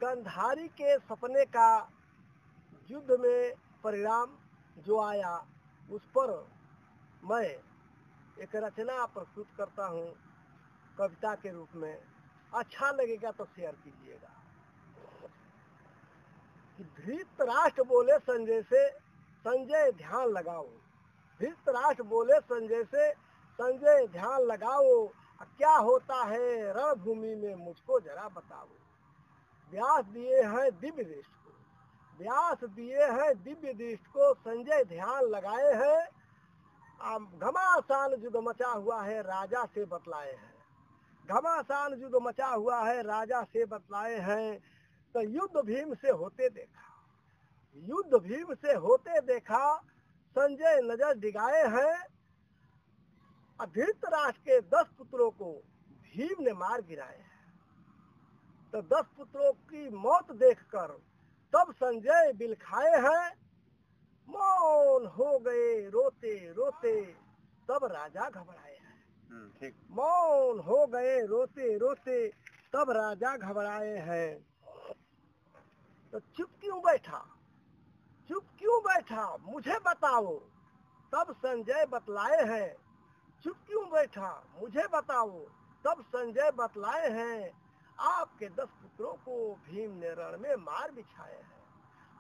गंधारी के सपने का युद्ध में परिणाम जो आया उस पर मैं एक रचना प्रस्तुत करता हूँ कविता के रूप में। अच्छा लगेगा तो शेयर कीजिएगा। कि धृतराष्ट्र बोले संजय से, संजय ध्यान लगाओ। धृतराष्ट्र बोले संजय से, संजय ध्यान लगाओ। क्या होता है रणभूमि में मुझको जरा बताओ। व्यास दिए हैं दिव्य दृष्टि को, व्यास दिए हैं दिव्य दृष्टि को, संजय ध्यान लगाए हैं। घमासान युद्ध मचा हुआ है राजा से बतलाए हैं, घमासान युद्ध मचा हुआ है राजा से बतलाए हैं। तो युद्ध भीम से होते देखा, युद्ध भीम से होते देखा, संजय नजर डिगाए हैं। धृतराष्ट्र के 10 पुत्रों को भीम ने मार गिराए हैं। तो 10 पुत्रों की मौत देखकर तब संजय बिलखाए हैं। मौन हो गए रोते रोते तब राजा घबराए हैं। मौन हो गए रोते रोते तब राजा घबराए हैं। तो चुप क्यों बैठा, चुप क्यों बैठा मुझे बताओ। तब संजय बतलाए हैं। चुप क्यों बैठा मुझे बताओ, तब संजय बतलाए हैं। आपके 10 पुत्रों को भीम ने रण में मार बिछाए हैं,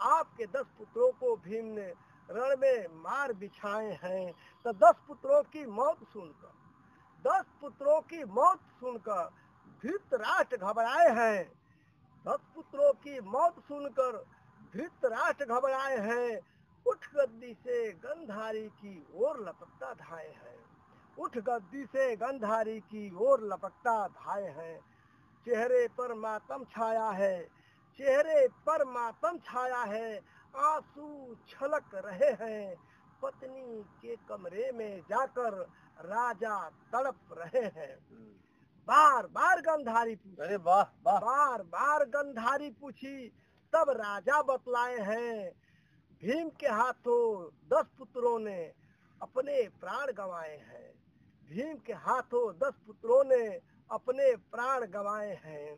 आपके 10 पुत्रों को भीम ने रण में मार बिछाए हैं। तो 10 पुत्रों की मौत सुनकर, 10 पुत्रों की मौत सुनकर धृतराष्ट्र घबराए हैं। 10 पुत्रों की मौत सुनकर धृतराष्ट्र घबराए हैं। उठ गद्दी से गंधारी की ओर लपकता धाए हैं, उठ गद्दी से गंधारी की ओर लपकता धाए हैं। चेहरे पर मातम छाया है, चेहरे पर मातम छाया है, आंसू छलक रहे हैं। पत्नी के कमरे में जाकर राजा तड़प रहे हैं। बार बार गंधारी पूछी, अरे वाह वाह, बार बार गंधारी पूछी, तब राजा बतलाए हैं। भीम के हाथों 10 पुत्रों ने अपने प्राण गंवाए हैं, भीम के हाथों 10 पुत्रों ने अपने प्राण गंवाए हैं।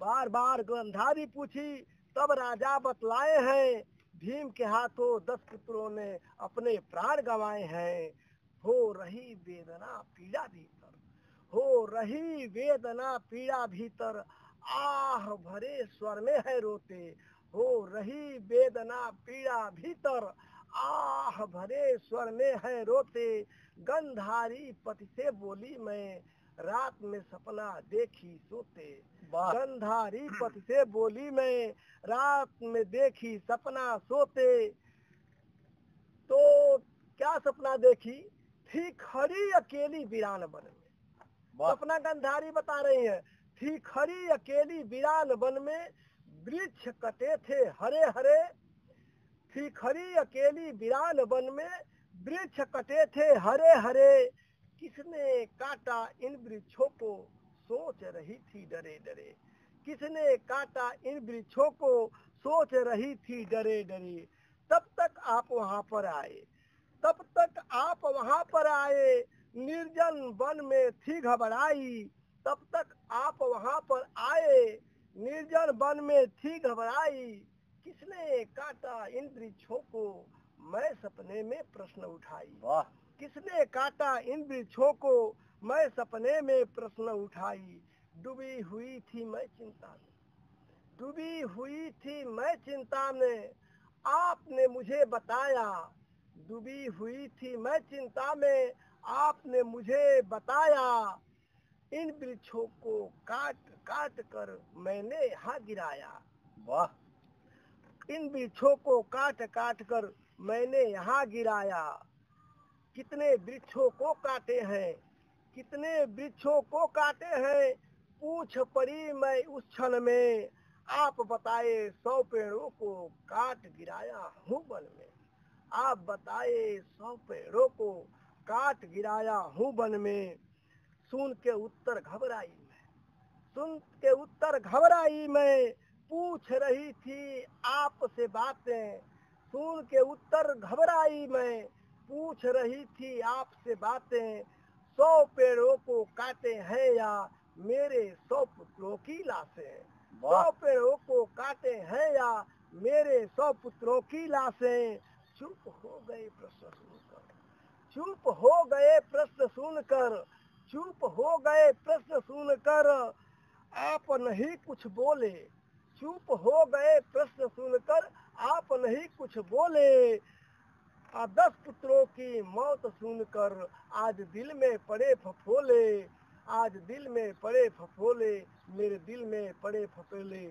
बार बार गंधारी पूछी, तब राजा बतलाए हैं। भीम के हाथों 10 पुत्रों ने अपने प्राण गंवाए हैं। हो रही वेदना पीड़ा भीतर, हो रही वेदना पीड़ा भीतर, आह भरे स्वर में है रोते। हो रही वेदना पीड़ा भीतर, आह भरे स्वर में है रोते। गंधारी पति से बोली मैं, रात में सपना देखी सोते। गंधारी पति से बोली मैं, रात में देखी सपना सोते। तो क्या सपना देखी थी, खड़ी अकेली वीरान वन में। सपना गंधारी बता रही है। थी खड़ी अकेली वीरान वन में, वृक्ष कटे थे हरे हरे। थी खड़ी अकेली वीरान वन में, वृक्ष कटे थे हरे हरे। किसने काटा इन वृक्षों को, सोच रही थी डरे डरे। किसने काटा इन वृक्षों को, सोच रही थी डरे डरे। तब तक आप वहां पर आए, तब तक आप वहां पर आए। निर्जन वन में थी घबराई, तब तक आप वहां पर आए। निर्जन वन में थी घबराई। किसने काटा इन वृक्षों को, मैं सपने में प्रश्न उठाई। वाह, किसने काटा इन वृक्षों को, मैं सपने में प्रश्न उठाई। डूबी हुई थी मैं चिंता में, डूबी हुई थी मैं चिंता में, आपने मुझे बताया। डूबी हुई थी मैं चिंता में, आपने मुझे बताया। इन वृक्षों को काट काट कर मैंने यहाँ गिराया। वाह, इन वृक्षों को काट काट कर मैंने यहाँ गिराया। कितने वृक्षों को काटे हैं, कितने वृक्षों को काटे हैं, पूछ पड़ी मैं उस क्षण में। आप बताए 100 पेड़ों को काट गिराया हूँ वन में। आप बताए 100 पेड़ों को काट गिराया हूँ वन में। सुन के उत्तर घबराई मैं, सुन के उत्तर घबराई मैं, पूछ रही थी आपसे बातें। सुन के उत्तर घबराई मैं, पूछ रही थी आपसे बातें। 100 पेड़ों को काटे हैं या मेरे 100 पुत्रों की लाशें, 100 पेड़ों को काटे हैं या मेरे 100 पुत्रों की लाशें। चुप हो गए प्रश्न सुनकर, चुप हो गए प्रश्न सुनकर, चुप हो गए प्रश्न सुनकर, आप नहीं कुछ बोले। चुप हो गए प्रश्न सुनकर, आप नहीं कुछ बोले। 10 पुत्रों की मौत सुनकर आज दिल में पड़े फफोले, आज दिल में पड़े फफोले, मेरे दिल में पड़े फफोले।